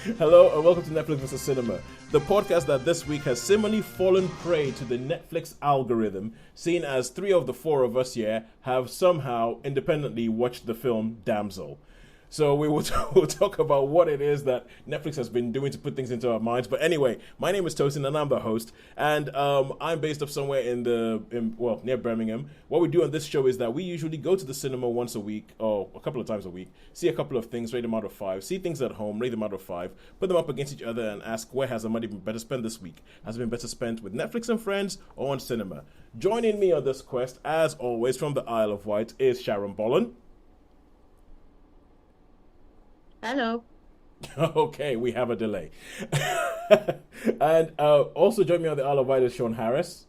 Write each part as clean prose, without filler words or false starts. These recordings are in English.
Hello and welcome to Netflix vs. Cinema, the podcast that this week has similarly fallen prey to the Netflix algorithm, seeing as three of the four of us here have somehow independently watched the film Damsel. So we will we'll talk about what it is that Netflix has been doing to put things into our minds. But anyway, my name is Tosin and I'm the host. And I'm based up somewhere near Birmingham. What we do on this show is that we usually go to the cinema once a week, or a couple of times a week, see a couple of things, rate them out of 5, see things at home, rate them out of 5, put them up against each other and ask where has the money been better spent this week? Has it been better spent with Netflix and friends or on cinema? Joining me on this quest, as always, from the Isle of Wight is Sharon Bollen. Hello. Okay, we have a delay. And also joining me on the Isle of Wight is Sean Harris.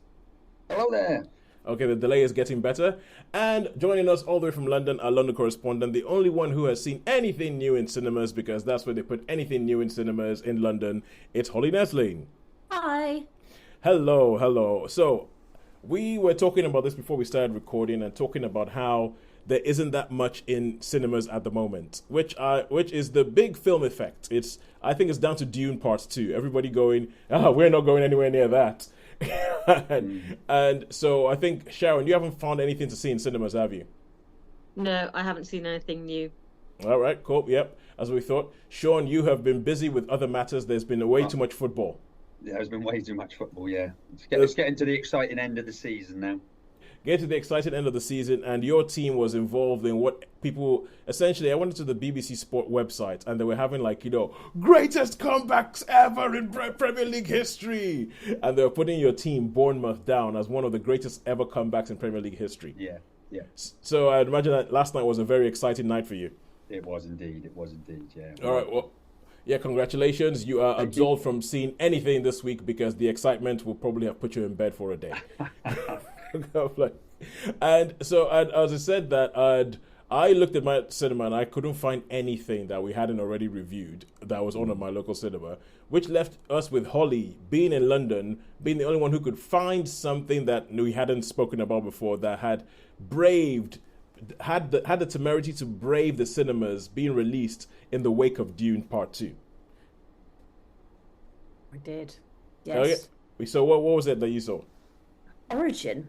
Hello there. Okay, the delay is getting better. And joining us all the way from London, our London correspondent, the only one who has seen anything new in cinemas, because that's where they put anything new in cinemas in London, it's Holly Nesling. Hi. Hello. So, we were talking about this before we started recording and talking about how there isn't that much in cinemas at the moment, which is the big film effect. I think it's down to Dune Part 2. Everybody going, we're not going anywhere near that. And so I think, Sharon, you haven't found anything to see in cinemas, have you? No, I haven't seen anything new. All right, cool, yep, as we thought. Sean, you have been busy with other matters. There's been way too much football. Yeah, there's been way too much football, yeah. Let's get into the exciting end of the season now. Get to the exciting end of the season, and your team was involved in what people essentially. I went to the BBC Sport website, and they were having greatest comebacks ever in Premier League history, and they were putting your team Bournemouth down as one of the greatest ever comebacks in Premier League history. Yeah. So I'd imagine that last night was a very exciting night for you. It was indeed. Yeah. All right. Well, yeah. Congratulations. You are absolved from seeing anything this week because the excitement will probably have put you in bed for a day. And so, as I said that, I looked at my cinema and I couldn't find anything that we hadn't already reviewed that was on at my local cinema, which left us with Holly, being in London, being the only one who could find something that we hadn't spoken about before, that had the temerity to brave the cinemas being released in the wake of Dune Part 2. We did. Yes. Okay. So what was it that you saw? Origin,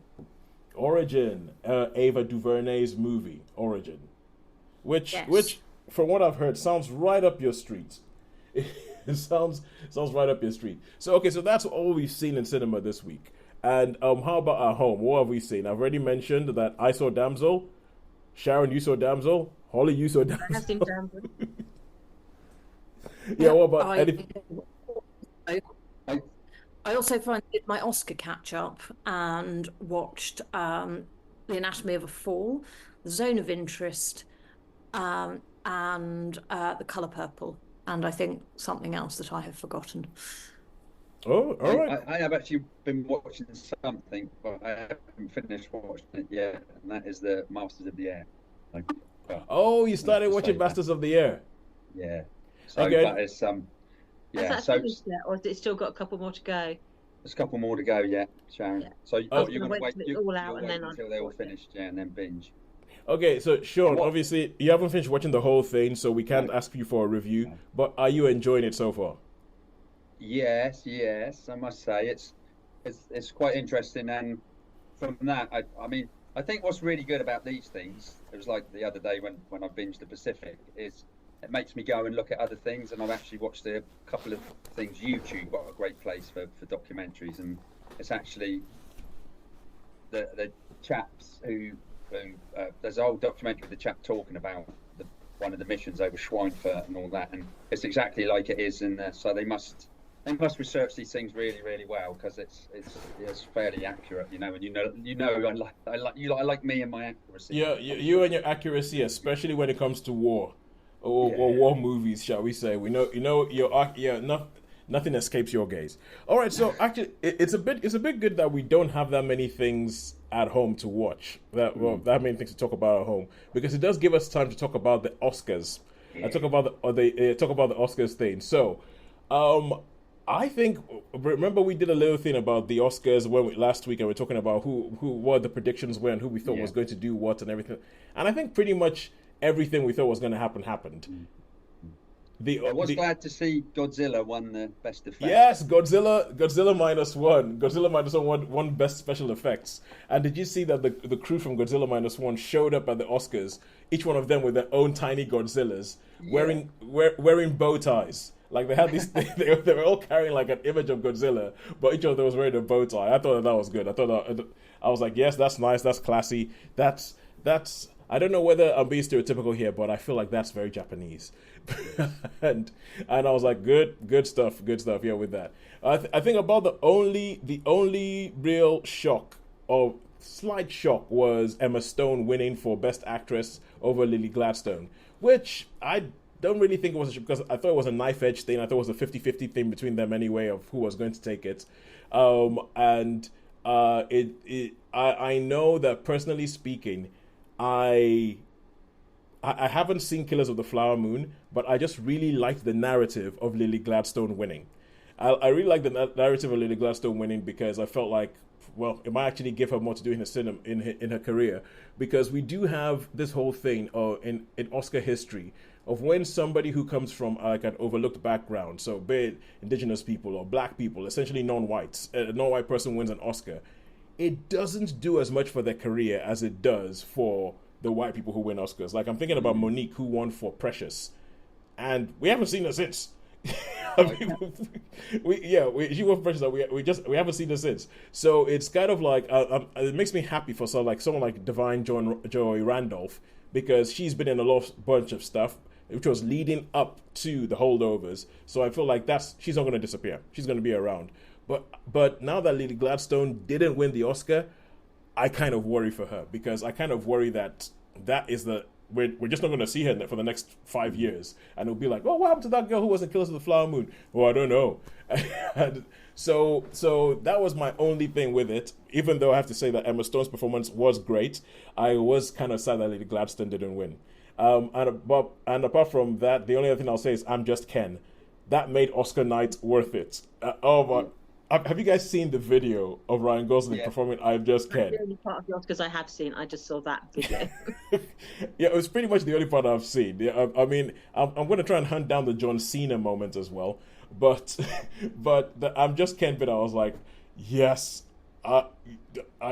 Ava DuVernay's movie, Origin, which from what I've heard sounds right up your street. It sounds right up your street. So that's all we've seen in cinema this week. And how about our home? What have we seen? I've already mentioned that I saw Damsel. Sharon, you saw Damsel. Holly, you saw Damsel. I've seen Damsel. Yeah, what about anything? I also did my Oscar catch-up and watched The Anatomy of a Fall, The Zone of Interest, and The Colour Purple, and I think something else that I have forgotten. Oh, all right. I have actually been watching something, but I haven't finished watching it yet, and that is the Masters of the Air. You started watching Masters of the Air. Yeah. So okay. That is Has that finished yet, or has it still got a couple more to go? There's a couple more to go, yeah, Sharon. Yeah. So you're going to wait until they're all finished, and then binge. Okay, so Sean, obviously you haven't finished watching the whole thing, so we can't ask you for a review. But are you enjoying it so far? Yes, I must say it's quite interesting, and from that, I think what's really good about these things, it was like the other day when I binged the Pacific, is it makes me go and look at other things, and I've actually watched a couple of things. YouTube, what a great place for documentaries, and it's actually the chaps who there's an old documentary with the chap talking about one of the missions over Schweinfurt and all that, and it's exactly like it is in there. So they must research these things really, really well, because it's fairly accurate, and I like me and my accuracy. Yeah, you and your accuracy, especially when it comes to war. Or war movies, shall we say? Nothing escapes your gaze. All right, so actually, it's a bit good that we don't have that many things at home to watch. That many things to talk about at home, because it does give us time to talk about the Oscars. Yeah. Talk about the Oscars thing. So, I think, remember we did a little thing about the Oscars last week, and we're talking about what the predictions were and who we thought was going to do what and everything. And I think pretty much everything we thought was going to happen happened. I was glad to see Godzilla won the best effects. Yes, Godzilla minus one. Godzilla minus one best special effects. And did you see that the crew from Godzilla minus one showed up at the Oscars, each one of them with their own tiny Godzillas, wearing bow ties. Like they had these, they were all carrying like an image of Godzilla, but each of them was wearing a bow tie. I thought that was good. I was like, yes, that's nice, that's classy. That's. I don't know whether I'm being stereotypical here, but I feel like that's very Japanese. and I was like, good stuff. Yeah, with that, I think about the only real shock or slight shock was Emma Stone winning for Best Actress over Lily Gladstone, which I don't really think it was because I thought it was a knife edge thing. I thought it was a 50-50 thing between them anyway of who was going to take it. I know that personally speaking, I haven't seen Killers of the Flower Moon, but I just really liked the narrative of Lily Gladstone winning. I really like the narrative of Lily Gladstone winning because I felt like, well, it might actually give her more to do in her cinema, in her career, because we do have this whole thing in Oscar history of when somebody who comes from like an overlooked background, so be it indigenous people or black people, essentially non-whites, a non-white person wins an Oscar, it doesn't do as much for their career as it does for the white people who win Oscars. Like I'm thinking about Monique, who won for Precious, and we haven't seen her since. She won Precious, and we haven't seen her since. So it's kind of like it makes me happy for someone like Divine Joy Randolph, because she's been in a bunch of stuff which was leading up to the holdovers. So I feel like she's not going to disappear. She's going to be around. But now that Lily Gladstone didn't win the Oscar, I kind of worry for her, because I kind of worry that is we're just not going to see her for the next 5 years, and it'll be like, oh, what happened to that girl who was in Killers of the Flower Moon? Oh, I don't know. And so that was my only thing with it. Even though I have to say that Emma Stone's performance was great, I was kind of sad that Lily Gladstone didn't win. And apart from that, the only other thing I'll say is I'm Just Ken. That made Oscar night worth it. Have you guys seen the video of Ryan Gosling performing I'm Just Ken? The only part of the Oscars I have seen. I just saw that video. Yeah, it was pretty much the only part I've seen. Yeah, I mean, I'm going to try and hunt down the John Cena moment as well. But the I'm Just Ken bit, I was like, yes. I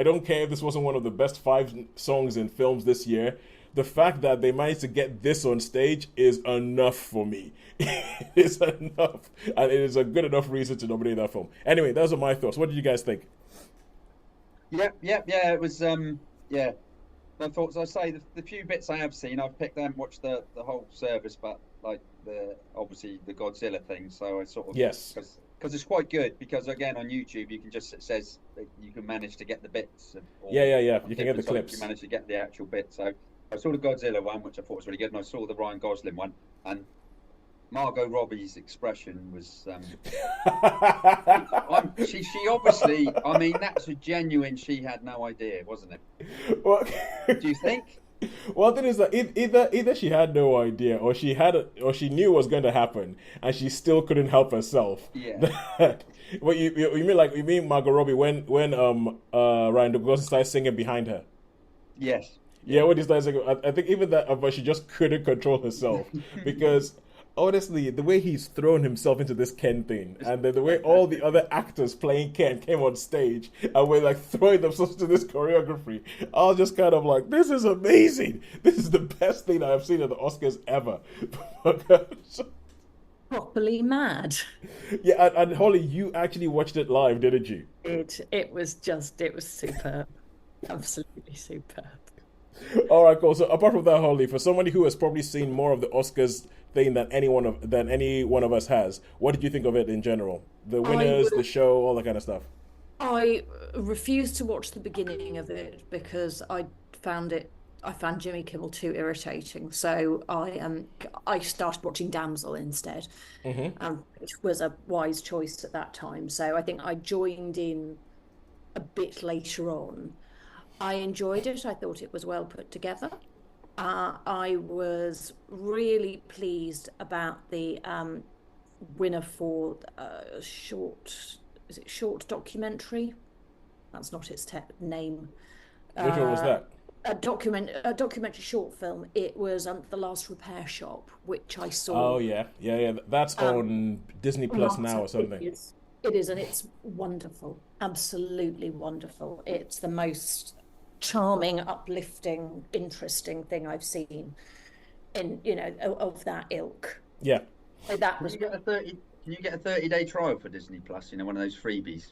don't care if this wasn't one of the best 5 songs in films this year. The fact that they managed to get this on stage is enough for me. It's enough. And it is a good enough reason to nominate that film. Anyway, those are my thoughts. What did you guys think? Yeah. It was, my thoughts, I say, the few bits I have seen, I've picked and watched the whole service, but like obviously the Godzilla thing. So I sort of, yes. Because it's quite good, because again on YouTube you can it says that you can manage to get the bits. Yeah. You can get the clips. You manage to get the actual bit. So I saw the Godzilla one, which I thought was really good, and I saw the Ryan Gosling one, and Margot Robbie's expression was. She obviously. I mean, that's a genuine. She had no idea, wasn't it? Well, do you think? Well, the thing is that either she had no idea, or she knew what was going to happen, and she still couldn't help herself. Yeah. What you mean Margot Robbie when Ryan Gosling started singing behind her? Yes. Yeah, when he started singing, I think even that, but she just couldn't control herself, because honestly, the way he's thrown himself into this Ken thing, and then the way all the other actors playing Ken came on stage and were like throwing themselves to this choreography, I was just kind of like, this is amazing. This is the best thing I've seen at the Oscars ever. Properly mad. Yeah, and Holly, you actually watched it live, didn't you? It was superb. Absolutely superb. All right, cool. So apart from that, Holly, for somebody who has probably seen more of the Oscars thing than any one of us has, what did you think of it in general? The winners, the show, all that kind of stuff. I refused to watch the beginning of it because I found Jimmy Kimmel too irritating. So I started watching Damsel instead, which was a wise choice at that time. So I think I joined in a bit later on. I enjoyed it. I thought it was well put together. I was really pleased about the winner for short documentary? That's not its name. Which one was that? a documentary short film. It was The Last Repair Shop, which I Oh saw. yeah. That's on Disney Plus Right, now or something. it is, and it's wonderful, absolutely wonderful. It's the most charming, uplifting, interesting thing I've seen in, of that ilk. Yeah. So that Can was you get a 30? Can you get a 30-day trial for Disney Plus? You know, one of those freebies.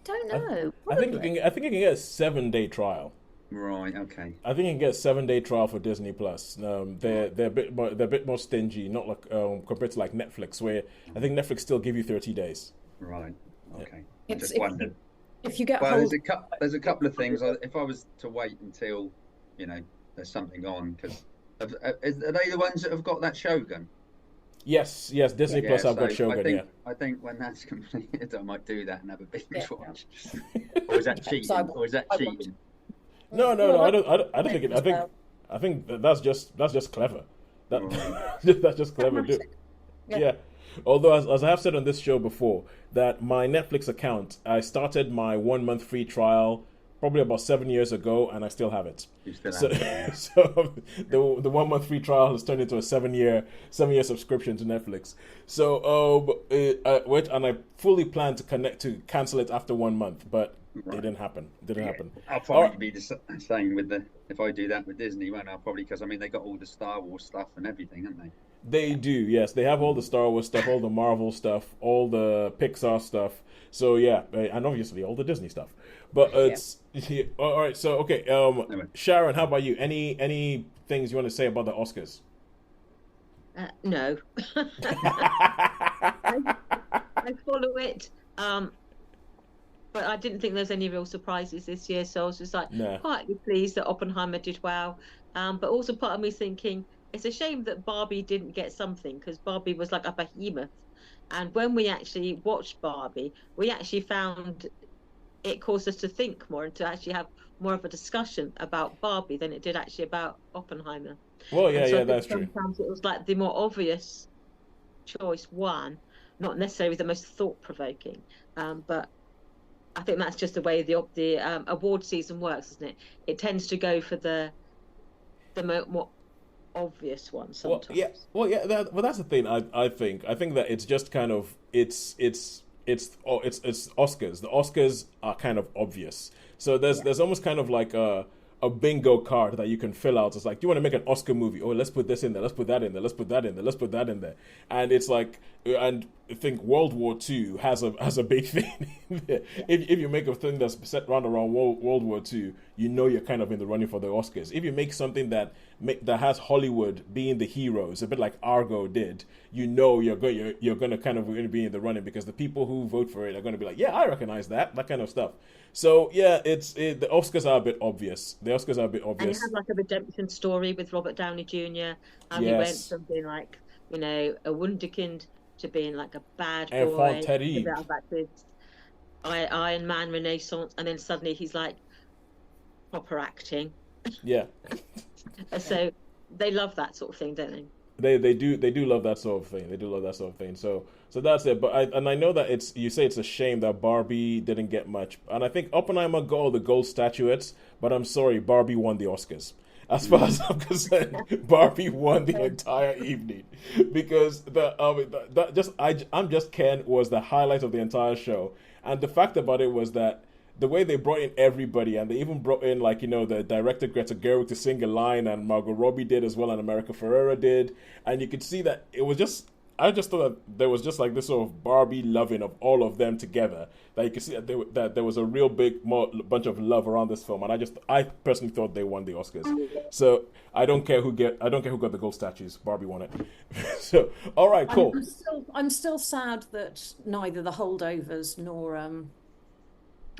don't I, know, I think you probably. can. I think you can get a 7 day trial. Right. Okay. I think you can get a 7 day trial for Disney Plus. Right. They're a bit more stingy, not like compared to like Netflix, where I think Netflix still give you 30 days. Right. Yeah. Okay. I It's just wondered. if you get Well, hold. there's a couple of things. If I was to wait until, you know, there's something on, because are they the ones that have got that Shogun? Yes. Disney Yeah. Plus have got So Shogun. Yeah. I think when that's completed, I might do that and have a binge Yeah. watch. Or is that So cheating? Or is that I want. cheating? No. I don't think it. As well. I think that's just clever. That Right. that's just clever. Pragmatic. Yeah. Yeah. Although, as I have said on this show before, that my Netflix account, I started my 1 month free trial probably about 7 years ago, and I still have it. You still So, have it, yeah. so the 1 month free trial has turned into a 7 year subscription to Netflix. So, and I fully plan to cancel it after 1 month, but it Right. didn't happen. Didn't Yeah. happen. I'll All probably right. be the same with if I do that with Disney, won't I? Probably because I mean they got all the Star Wars stuff and everything, haven't they? They do, yes. They have all the Star Wars stuff, all the Marvel stuff, all the Pixar stuff. So yeah, and obviously all the Disney stuff. But Yeah. it's all right. So okay, Anyway. Sharon, how about you? Any things you want to say about the Oscars? No. I follow it. But I didn't think there's any real surprises this year, so I was just like Nah. quietly pleased that Oppenheimer did well. But also part of me thinking it's a shame that Barbie didn't get something, because Barbie was like a behemoth. And when we actually watched Barbie, we actually found it caused us to think more and to actually have more of a discussion about Barbie than it did actually about Oppenheimer. Well, And so I yeah, think that's true. sometimes it was like the more obvious choice one, not necessarily the most thought-provoking. But I think that's just the way the award season works, isn't it? It tends to go for the more obvious one sometimes. Well, yeah. Well, that's the thing. I think that it's just kind of it's Oscars. The Oscars are kind of obvious. So Yeah. there's almost kind of like a bingo card that you can fill out. It's like, do you want to make an Oscar movie? Oh, let's put this in there. Let's put that in there. Let's put that in there. Let's put that in there. And it's like, and I think World War II has a big thing in there. Yeah. If you make a thing that's set around World War II, you know you're kind of in the running for the Oscars. If you make something that has Hollywood being the heroes, a bit like Argo did, you know you're going to kind of be in the running, because the people who vote for it are going to be like, yeah, I recognize that kind of stuff. So yeah, the Oscars are a bit obvious. The Oscars are a bit And you obvious. have like a redemption story with Robert Downey Jr. He went Yes, from being like, a wunderkind to being like a bad enfant boy, to terrible. that like this Iron Man renaissance, and then suddenly he's like proper acting. Yeah, So they love that sort of thing, don't they? they do love that sort of thing. They do love that sort of thing. So that's it. But I know that you say it's a shame that Barbie didn't get much, and I think Oppenheimer got all the gold statuettes. But I'm sorry, Barbie won the Oscars. As far as I'm concerned, Barbie won the entire evening, because I'm just Ken was the highlight of the entire show, and the fact about it was that the way they brought in everybody, and they even brought in, like, the director Greta Gerwig to sing a line, and Margot Robbie did as well, and America Ferrera did, and you could see that it was just. I just thought that there was just like this sort of Barbie loving of all of them together. That you could see that there was a real bunch of love around this film, and I personally thought they won the Oscars. So I don't care who got the gold statues. Barbie won it. So all right, cool. I'm still sad that neither The Holdovers nor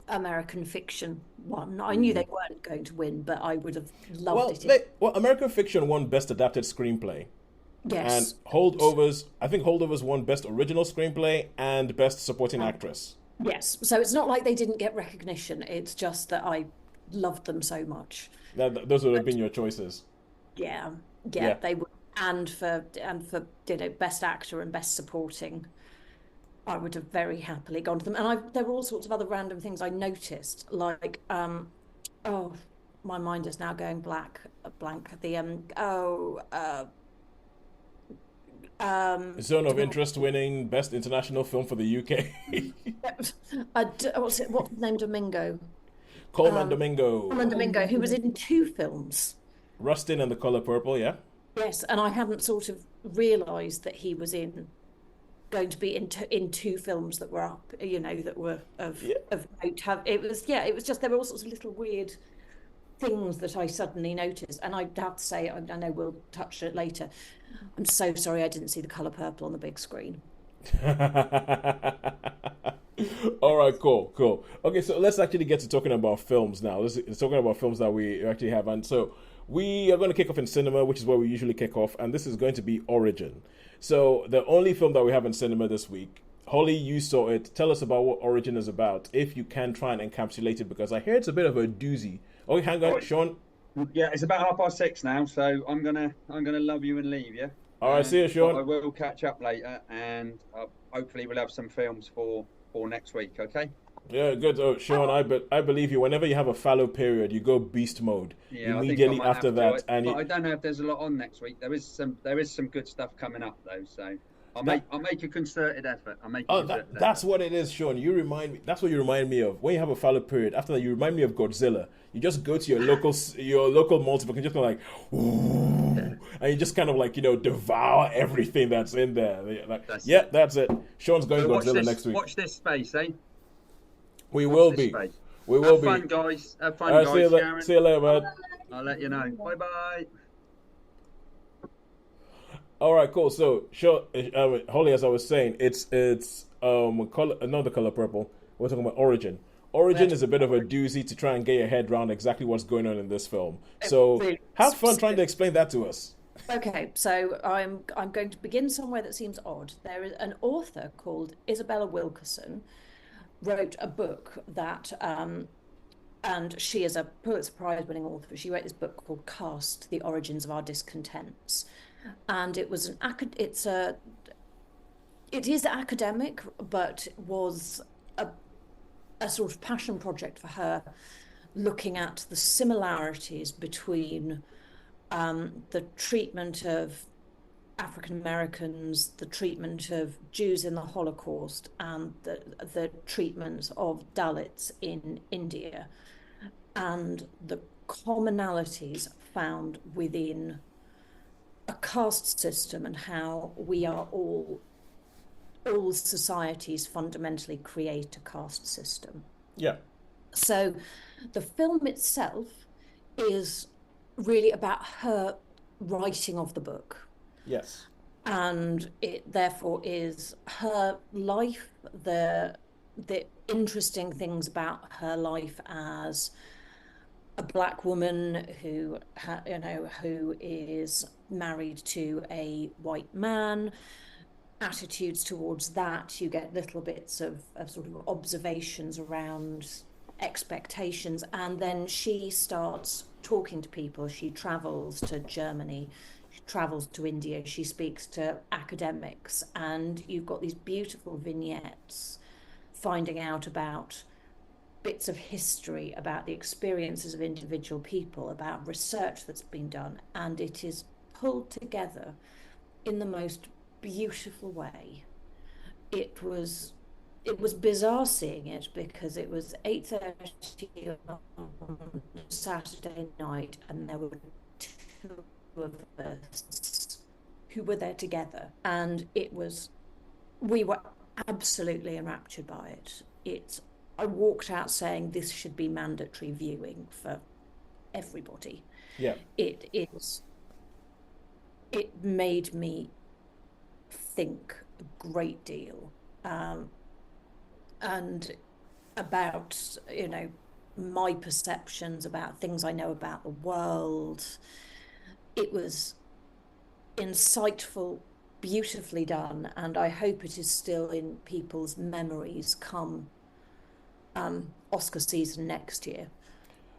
American Fiction won. I knew they weren't going to win, but I would have loved it. American Fiction won Best Adapted Screenplay. And Yes. I think Holdovers won Best Original Screenplay and Best Supporting Actress. Yes. So it's not like they didn't get recognition. It's just that I loved them so much. Those would have been your choices. Yeah. Yeah. They would. And for Best Actor and Best Supporting, I would have very happily gone to them. And there were all sorts of other random things I noticed, like my mind is now going blank. The Zone of Interest winning Best International Film for the UK. what's his name? Domingo. Coleman Domingo. Coleman Domingo, who was in 2 films. Rustin and The Color Purple, yeah? Yes, and I hadn't sort of realised that he was going to be in 2 films that were up, that were of note. It was just, there were all sorts of little weird things that I suddenly noticed, and I have to say, I know we'll touch it later, I'm so sorry I didn't see The Color Purple on the big screen. All right, cool. Okay, so let's actually get to talking about films now. Let's talking about films that we actually have, and so we are going to kick off in cinema, which is where we usually kick off, and this is going to be Origin. So the only film that we have in cinema this week, Holly, you saw it. Tell us about what Origin is about, if you can try and encapsulate it, because I hear it's a bit of a doozy. Okay, hang on, Sean. Yeah, it's about 6:30 now, so I'm gonna love you and leave you. All right, see you, Sean. But I will catch up later, and hopefully we'll have some films for next week. Okay. Yeah, good. Oh, Sean, I believe you. Whenever you have a fallow period, you go beast mode immediately after that. But I don't know if there's a lot on next week. There is some good stuff coming up though, so I'll make a concerted effort. That's what it is, Sean. You remind me. That's what you remind me of. When you have a fallow period, after that, you remind me of Godzilla. You just go to your local multiple and just go like, ooh, and you just kind of like devour everything that's in there. Like, that's it. Sean's going Godzilla next week. Watch this space, eh? We will be. We will be. Have fun, guys. Have fun, guys. Sharon. See you later, man. I'll let you know. Bye. All right, cool. So, Holly, as I was saying, it's another Color Purple. We're talking about Origin. Origin is a bit of a doozy to try and get your head around exactly what's going on in this film. So, have fun trying to explain that to us. Okay, so I'm going to begin somewhere that seems odd. There is an author called Isabella Wilkerson, wrote a book that, and she is a Pulitzer Prize-winning author. She wrote this book called Caste: The Origins of Our Discontents, and it was it is academic, but was a sort of passion project for her, looking at the similarities between the treatment of African Americans, the treatment of Jews in the Holocaust, and the treatment of Dalits in India, and the commonalities found within a caste system, and how we are all societies fundamentally create a caste system. Yeah. So the film itself is really about her writing of the book. Yes. And it therefore is her life, the interesting things about her life as a black woman who is married to a white man, attitudes towards that. You get little bits of sort of observations around expectations, and then she starts talking to people. She travels to Germany, she travels to India, she speaks to academics, and you've got these beautiful vignettes finding out about bits of history, about the experiences of individual people, about research that's been done, and it is pulled together in the most beautiful way. It was bizarre seeing it, because it was 8:30 on Saturday night, and there were 2 of us who were there together, and we were absolutely enraptured by it. I walked out saying this should be mandatory viewing for everybody. Yeah. It made me think a great deal, and about my perceptions, about things I know about the world. It was insightful, beautifully done, and I hope it is still in people's memories come Oscar season next year,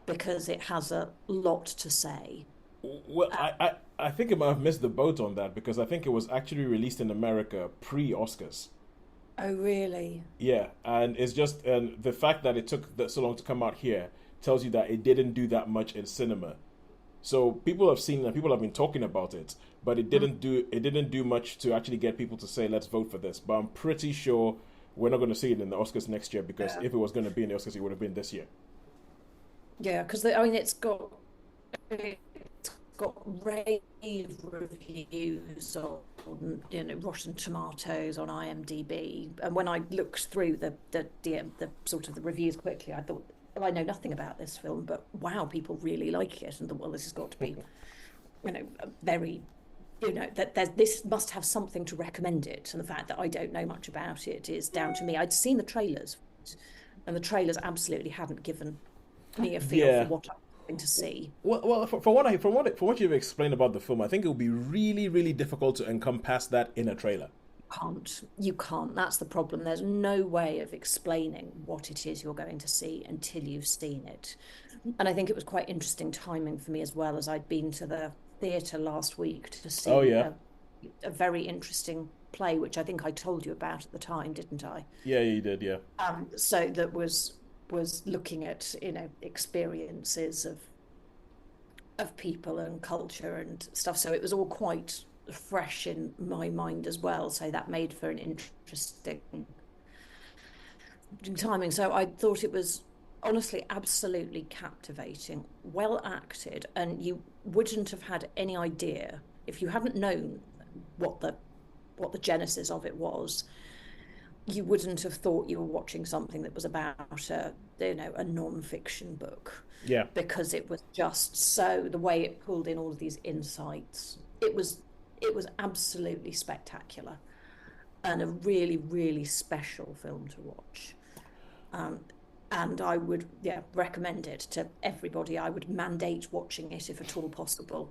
because it has a lot to say. Well, I think it might have missed the boat on that, because I think it was actually released in America pre-Oscars. Oh, really? Yeah, and it's just the fact that it took so long to come out here tells you that it didn't do that much in cinema. So people have seen it, people have been talking about it, but it didn't do much to actually get people to say, let's vote for this. But I'm pretty sure we're not going to see it in the Oscars next year, because if it was going to be in the Oscars, it would have been this year. Yeah, because it's got rave reviews on Rotten Tomatoes, on IMDb, and when I looked through the sort of the reviews quickly, I thought, well, I know nothing about this film, but wow, people really like it, and thought, well, this has got to be, very, this must have something to recommend it, and the fact that I don't know much about it is down to me. I'd seen the trailers, and the trailers absolutely hadn't given me a feel for what I'm going to see. Well, from what you've explained about the film, I think it would be really, really difficult to encompass that in a trailer. You can't. That's the problem. There's no way of explaining what it is you're going to see until you've seen it. And I think it was quite interesting timing for me as well, as I'd been to the theatre last week to see a very interesting play, which I think I told you about at the time, didn't I? Yeah, you did, yeah. So that was looking at, experiences of people and culture and stuff. So it was all quite fresh in my mind as well, so that made for an interesting timing. So I thought it was honestly absolutely captivating, well acted, and you wouldn't have had any idea if you hadn't known what the genesis of it was. You wouldn't have thought you were watching something that was about a non-fiction book. Yeah. Because it was just so, the way it pulled in all of these insights, it was absolutely spectacular, and a really, really special film to watch. And I would recommend it to everybody. I would mandate watching it if at all possible.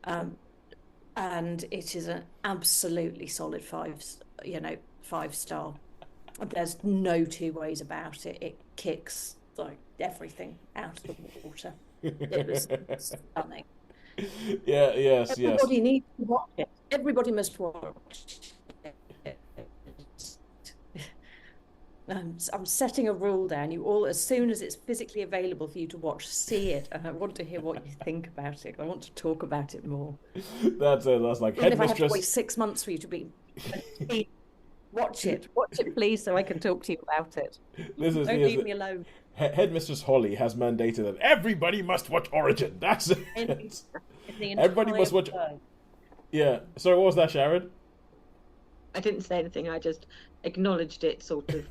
And it is an absolutely solid 5-star. There's no two ways about it. It kicks like everything out of the water. It was stunning. Yes. Everybody needs to watch it. Everybody must watch it. I'm setting a rule down. You all, as soon as it's physically available for you to watch, see it, and I want to hear what you think about it. I want to talk about it more. That's like Even if I have Headmistress. to wait 6 months for you to be watch it, please, so I can talk to you about it. Don't leave me alone. Headmistress Holly has mandated that everybody must watch Origin. That's it. Everybody must watch. Yeah. Sorry, what was that, Sharon? I didn't say anything. I just acknowledged it, sort of.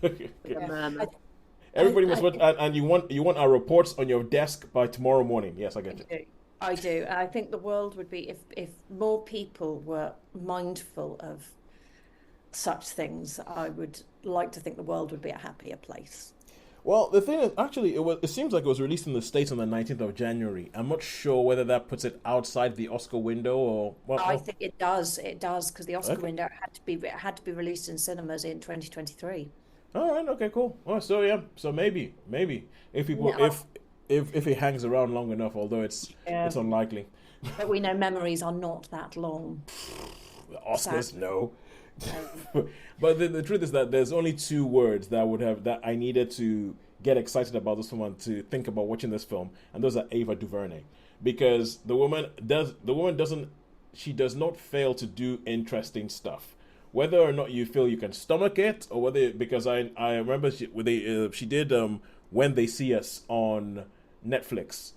Everybody must watch, and you want our reports on your desk by tomorrow morning. Yes, I get you. I do. I think the world would be, if more people were mindful of such things, I would like to think the world would be a happier place. Well, the thing is, actually, it seems like it was released in the States on the 19th of January. I'm not sure whether that puts it outside the Oscar window or... I think it does, because the Oscar window had to be released in cinemas in 2023. All right, okay, cool. Oh, so maybe if people if it hangs around long enough, although it's unlikely. But we know memories are not that long. The Oscars, no. But the truth is that there's only two words that I needed to get excited about this film and to think about watching this film, and those are Ava DuVernay, because the woman does not fail to do interesting stuff, whether or not you feel you can stomach it, or whether, because I remember she did When They See Us on Netflix,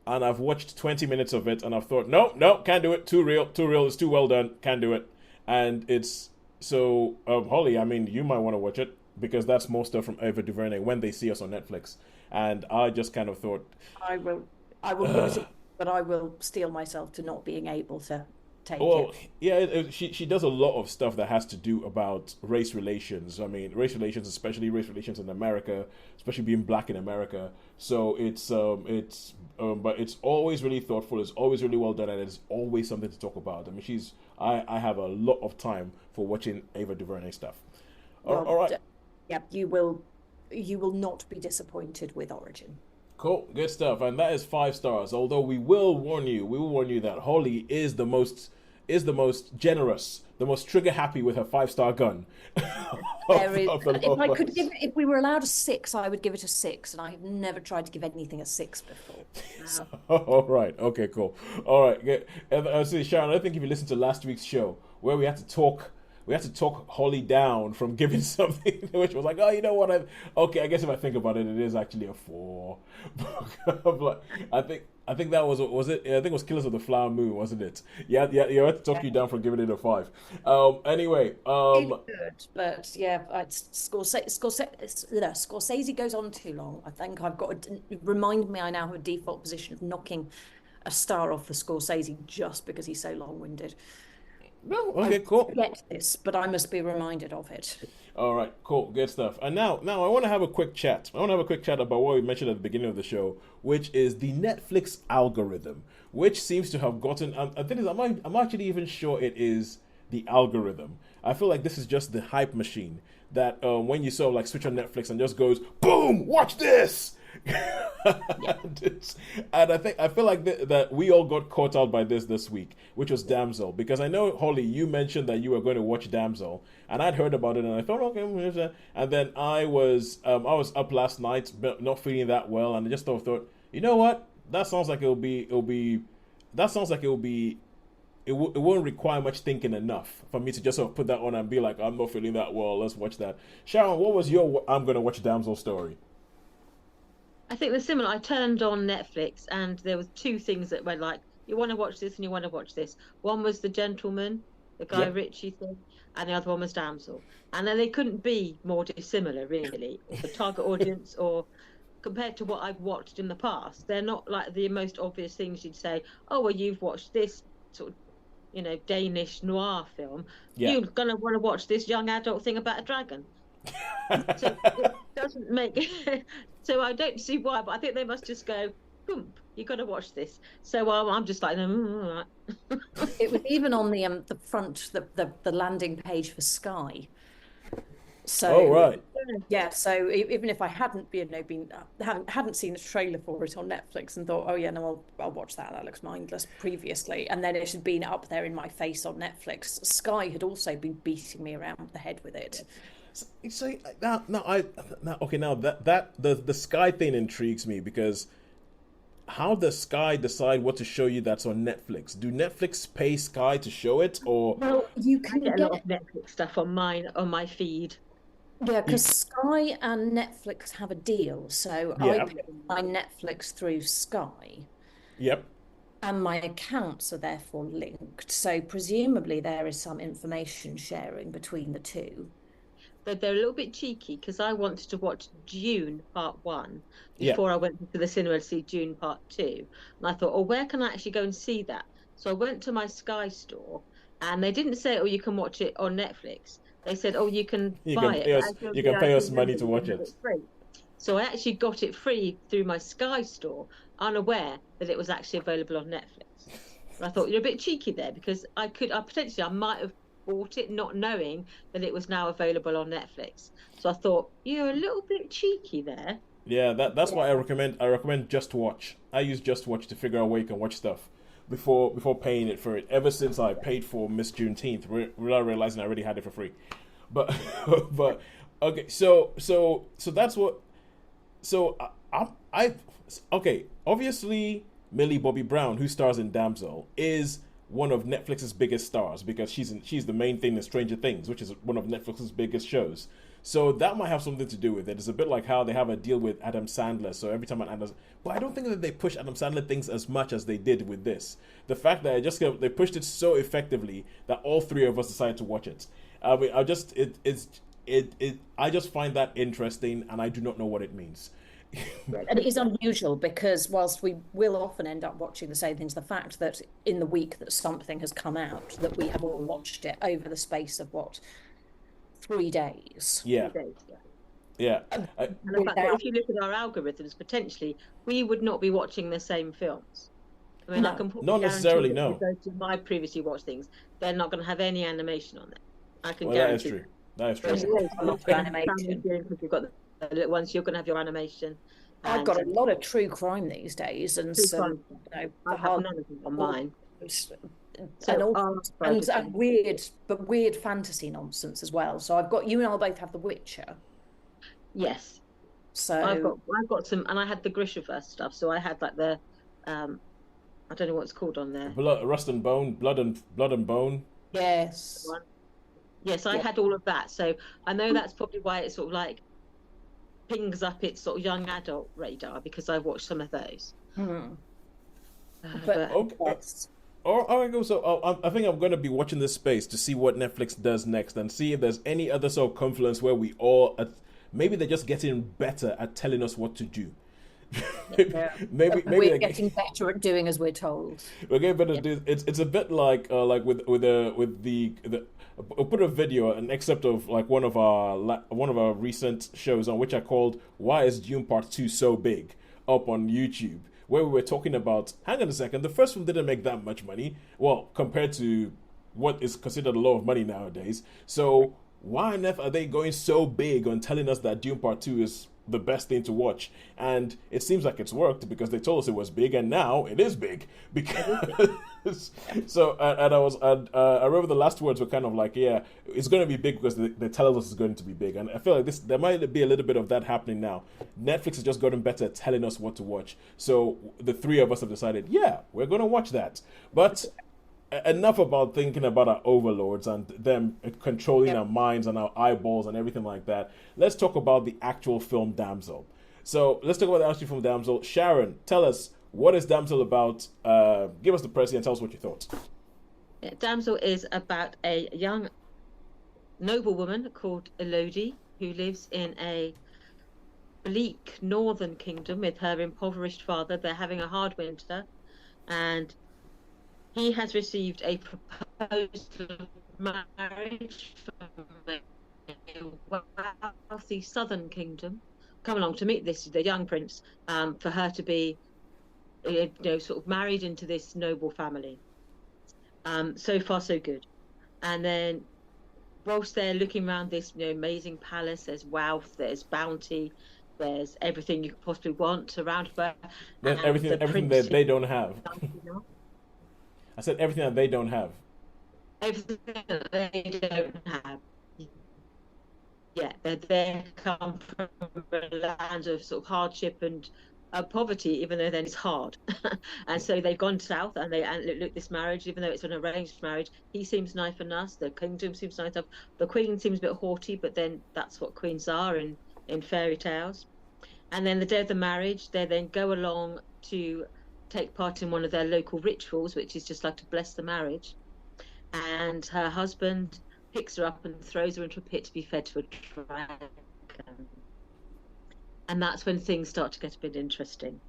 and I've watched 20 minutes of it and I've thought no, can't do it, too real, it's too well done, can't do it. And it's so Holly, I mean, you might want to watch it, because that's more stuff from Ava DuVernay, When They See Us on Netflix. And I just kind of thought I will use it, but I will steel myself to not being able to take it. Yeah, she does a lot of stuff that has to do about race relations. I mean, race relations, especially race relations in America, especially being black in America. So but it's always really thoughtful. It's always really well done, and it's always something to talk about. I mean, I have a lot of time for watching Ava DuVernay stuff. All right. Yeah, you will not be disappointed with Origin. Cool, good stuff, and that is 5 stars. Although we will warn you that Holly is the most is the most generous, the most trigger happy with her 5-star gun. If we were allowed a 6, I would give it a 6, and I have never tried to give anything a 6 before. All right. Okay. Cool. All right. Yeah. And see, Sharon, I think if you listened to last week's show where we had to talk Holly down from giving something, which was like, oh, you know what? I guess if I think about it, it is actually a 4. But I think that was it. I think it was Killers of the Flower Moon, wasn't it? Yeah. You had to talk you down for giving it a 5. Anyway, It's good, but yeah, Scorsese goes on too long. I think I've got to remind me. I now have a default position of knocking a star off for Scorsese just because he's so long-winded. No, okay, cool. I get this, but I must be reminded of it. All right, cool, good stuff. And now I want to have a quick chat. I want to have a quick chat about what we mentioned at the beginning of the show, which is the Netflix algorithm, which seems to have gotten. I think I'm actually even sure it is the algorithm. I feel like this is just the hype machine that when you sort of like switch on Netflix and just goes boom, watch this. And I feel like that we all got caught out by this week, which was Damsel, because I know, Holly, you mentioned that you were going to watch Damsel, and I'd heard about it, and I thought, okay, and then I was up last night, not feeling that well, and I just thought, you know what, that sounds like it won't require much thinking enough for me to just sort of put that on and be like, I'm not feeling that well, let's watch that. Sharon, what was your I'm going to watch Damsel story? I think they're similar. I turned on Netflix and there was 2 things that were like, you want to watch this and you want to watch this. One was The Gentleman, the Guy Ritchie thing, and the other one was Damsel. And then they couldn't be more dissimilar, really. The target audience, or compared to what I've watched in the past, they're not like the most obvious things you'd say, oh, well, you've watched this sort of, Danish noir film. Yeah. You're going to want to watch this young adult thing about a dragon. So it doesn't make so I don't see why, but I think they must just go, boom, you got to watch this. So I'm just like, It was even on the front, the landing page for Sky. So right. Yeah, so even if I hadn't hadn't seen a trailer for it on Netflix and thought, oh yeah, no, I'll watch that looks mindless previously, and then it had been up there in my face on Netflix, Sky had also been beating me around the head with it. So the Sky thing intrigues me, because how does Sky decide what to show you that's on Netflix? Do Netflix pay Sky to show it, or? Well, you can get a lot of Netflix stuff on my feed. Yeah, because Sky and Netflix have a deal, so I pay my Netflix through Sky. Yep. And my accounts are therefore linked, so presumably there is some information sharing between the two. But they're a little bit cheeky, because I wanted to watch Dune Part 1 before I went to the cinema to see Dune Part 2. And I thought, where can I actually go and see that? So I went to my Sky store, and they didn't say, you can watch it on Netflix. They said, you can buy it. You can pay us money to watch it. Free. So I actually got it free through my Sky store, unaware that it was actually available on Netflix. And I thought, you're a bit cheeky there, because I might have bought it not knowing that it was now available on Netflix. So I thought, you're a little bit cheeky there. Yeah, that's why I recommend Just Watch. I use Just Watch to figure out where you can watch stuff before paying it for it. Ever since I paid for Miss Juneteenth, without realizing I already had it for free. But okay, so that's what. So I okay. Obviously, Millie Bobby Brown, who stars in Damsel, is one of Netflix's biggest stars, because she's the main thing in Stranger Things, which is one of Netflix's biggest shows. So that might have something to do with it. It's a bit like how they have a deal with Adam Sandler. So every time but I don't think that they push Adam Sandler things as much as they did with this. The fact that they pushed it so effectively that all 3 of us decided to watch it. I mean, I just find that interesting, and I do not know what it means. And it is unusual, because whilst we will often end up watching the same things, the fact that in the week that something has come out, that we have all watched it over the space of 3 days. Yeah. 3 days, yeah. And the fact that if you look at our algorithms, potentially we would not be watching the same films. I mean, I can not necessarily. No. If you go to my previously watched things, they're not going to have any animation on it. I can guarantee. That is true. There's a lot of animation. Because you've got the little ones, you're going to have your animation. I've got a lot of true crime these days, and so I have none of them on mine. So and weird fantasy nonsense as well. So you and I both have The Witcher. Yes. So I've got some, and I had the Grishaverse stuff. So I had like the I don't know what it's called on there. Rust and Bone, Blood and Bone. Yes. Yes, I had all of that. So I know that's probably why it sort of like pings up its sort of young adult radar, because I watched some of those. Okay. So I think I'm going to be watching this space to see what Netflix does next and see if there's any other sort of confluence where we all maybe they're just getting better at telling us what to do. maybe we're getting better at doing as we're told. We're getting better at do. It's a bit like with the I'll put a video, an excerpt of like one of our recent shows on which I called "Why Is Dune Part 2 So Big?" up on YouTube, where we were talking about, hang on a second, the first film didn't make that much money, well, compared to what is considered a lot of money nowadays. So why on earth are they going so big on telling us that Dune Part 2 is the best thing to watch? And it seems like it's worked, because they told us it was big, and now it is big. Because so I remember the last words were kind of like, yeah, it's going to be big because they tell us it's going to be big. And I feel like there might be a little bit of that happening now. Netflix has just gotten better at telling us what to watch. So the three of us have decided, yeah, we're going to watch that. But enough about thinking about our overlords and them controlling our minds and our eyeballs and everything like that. Let's talk about the actual film Damsel. So let's talk about the actual film Damsel. Sharon, tell us, what is Damsel about? Give us the press and tell us what you thought. Yeah, Damsel is about a young noble woman called Elodie, who lives in a bleak northern kingdom with her impoverished father. They're having a hard winter, and he has received a proposal of marriage from a wealthy southern kingdom, come along to meet the young prince, for her to be, sort of married into this noble family. So far, so good. And then, whilst they're looking around this, amazing palace, there's wealth, there's bounty, there's everything you could possibly want around her. There's everything that they don't have. I said everything that they don't have. Everything that they don't have. Yeah, they come from a land of sort of hardship and poverty, even though then it's hard. And so they've gone south, and look, this marriage, even though it's an arranged marriage, he seems nice enough, the kingdom seems nice enough, the queen seems a bit haughty, but then that's what queens are in fairy tales. And then the day of the marriage, they then go along to take part in one of their local rituals, which is just like to bless the marriage. And her husband picks her up and throws her into a pit to be fed to a dragon. And that's when things start to get a bit interesting.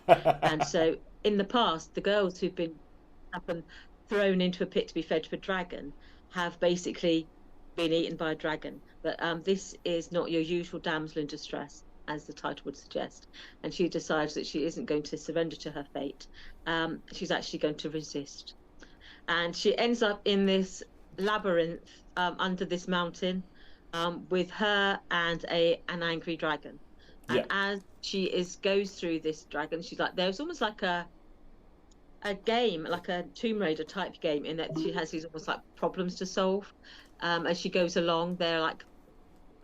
And so in the past, the girls who've been up and thrown into a pit to be fed to a dragon have basically been eaten by a dragon. But this is not your usual damsel in distress, as the title would suggest. And she decides that she isn't going to surrender to her fate. She's actually going to resist. And she ends up in this labyrinth under this mountain with her and an angry dragon. And as she goes through this dragon, she's like, there's almost like a game, like a Tomb Raider type game, in that she has these almost like problems to solve. As she goes along, they're like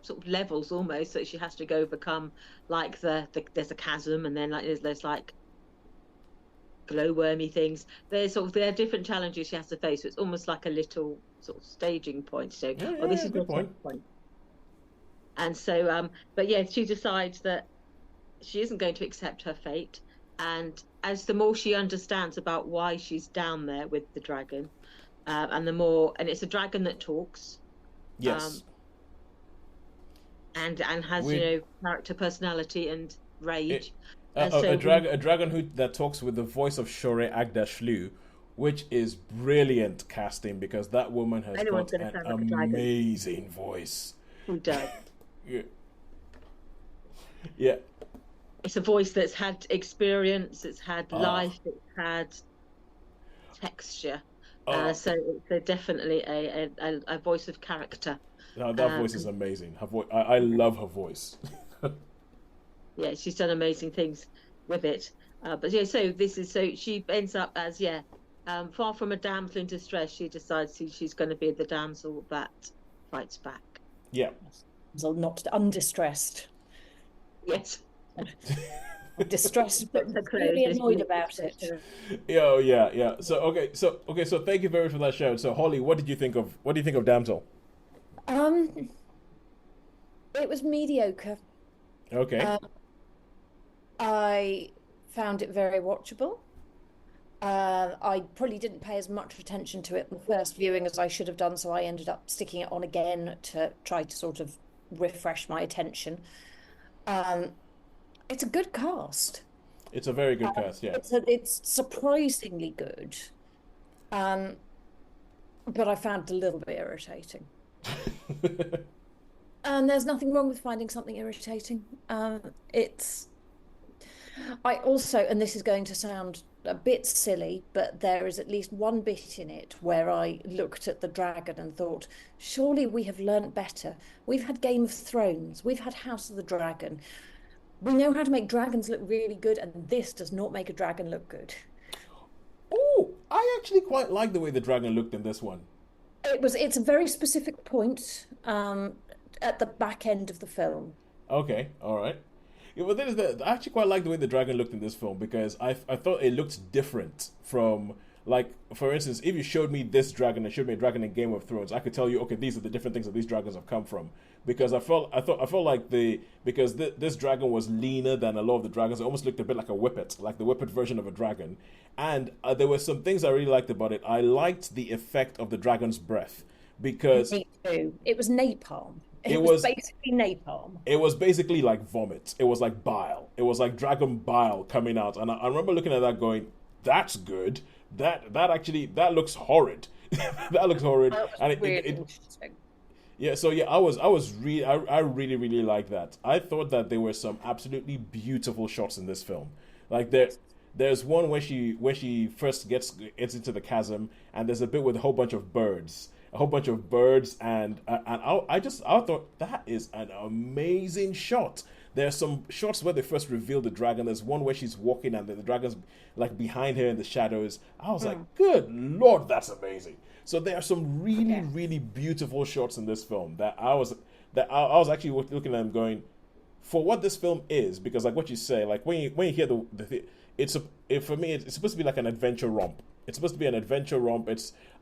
sort of levels almost that she has to go overcome, like there's a chasm, and then like there's like glowwormy things. There are different challenges she has to face. So it's almost like a little sort of staging point. So this is good point. And so but yeah, she decides that she isn't going to accept her fate, and as the more she understands about why she's down there with the dragon, and it's a dragon that talks. Yes. And has character, personality, and rage. A dragon that talks with the voice of Shore Agdashlu, which is brilliant casting, because that woman has got an amazing voice. Who does? Yeah. It's a voice that's had experience, it's had life, it's had texture. So it's definitely a voice of character. No, that voice is amazing. Her voice, I love her voice. Yeah, she's done amazing things with it. But yeah, so she ends up as Far from a damsel in distress, she decides she's going to be the damsel that fights back. Yeah. So not undistressed. Yes. Distressed, but really annoyed about it. Yeah. So okay, so thank you very much for that, Sharon. So Holly, what do you think of Damsel? It was mediocre. Okay. I found it very watchable. I probably didn't pay as much attention to it the first viewing as I should have done, so I ended up sticking it on again to try to sort of refresh my attention. It's a good cast. It's a very good cast, yeah. It's surprisingly good. But I found it a little bit irritating. And there's nothing wrong with finding something irritating. I also, and this is going to sound a bit silly, but there is at least one bit in it where I looked at the dragon and thought, surely we have learnt better. We've had Game of Thrones, we've had House of the Dragon. We know how to make dragons look really good, and this does not make a dragon look good. Oh, I actually quite like the way the dragon looked in this one. It's a very specific point at the back end of the film. Okay, all right. Yeah, but I actually quite like the way the dragon looked in this film because I thought it looked different from, like, for instance, if you showed me this dragon and showed me a dragon in Game of Thrones, I could tell you, okay, these are the different things that these dragons have come from. Because I felt like this dragon was leaner than a lot of the dragons. It almost looked a bit like a whippet, like the whippet version of a dragon. And there were some things I really liked about it. I liked the effect of the dragon's breath because Me too. It was napalm. It was basically napalm. It was basically like vomit. It was like bile. It was like dragon bile coming out. And I remember looking at that going, that's good. That looks horrid. That looks horrid. That was really interesting. Yeah, so yeah, I really, really like that. I thought that there were some absolutely beautiful shots in this film. Like there's one where she first gets into the chasm, and there's a bit with a whole bunch of birds. And I thought that is an amazing shot. There's some shots where they first reveal the dragon. There's one where she's walking and the dragon's like behind her in the shadows. I was like, good Lord, that's amazing. So there are some really, really beautiful shots in this film that I was actually looking at them going, for what this film is, because like what you say, like when you hear for me it's supposed to be like an adventure romp. It's supposed to be an adventure romp.